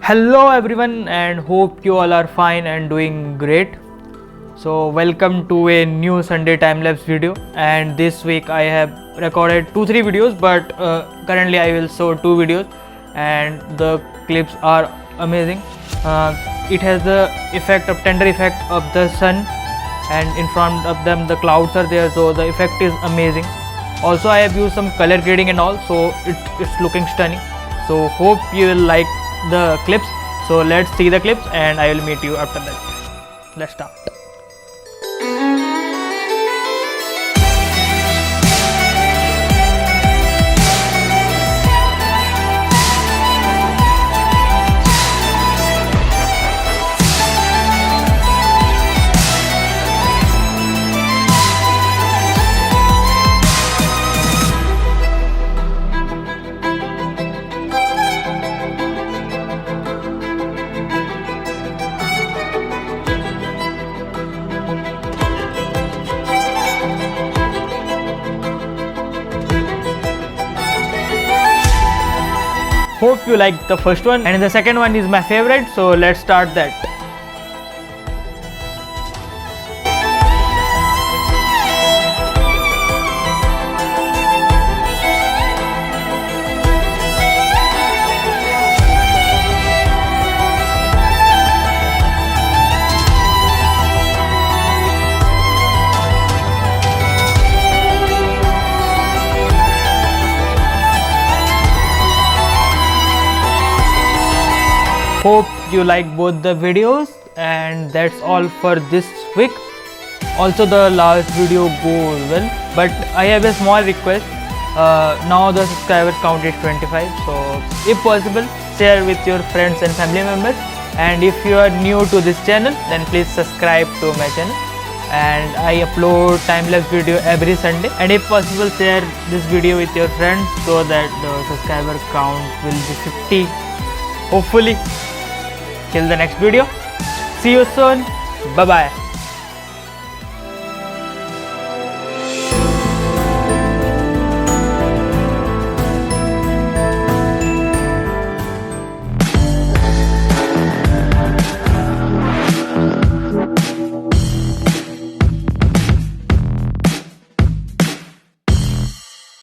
Hello everyone, and hope you all are fine and doing great. So welcome to a new Sunday time-lapse video, and this week I have recorded 2-3 videos, but currently I will show 2 videos and the clips are amazing. It has the tender effect of the sun, and in front of them the clouds are there, so the effect is amazing. Also I have used some color grading and all, so it's looking stunning. So hope you will like the clips. So let's see the clips and I will meet you after that. Let's start. Hope you like the first one, and the second one is my favorite, so let's start that. Hope you like both the videos, and that's all for this week. Also the last video goes well, but I have a small request. Now the subscribers count is 25, so if possible share with your friends and family members, and if you are new to this channel then please subscribe to my channel. And I upload time-lapse video every Sunday, and if possible share this video with your friends so that the subscriber count will be 50 hopefully. Till the next video, see you soon, bye bye.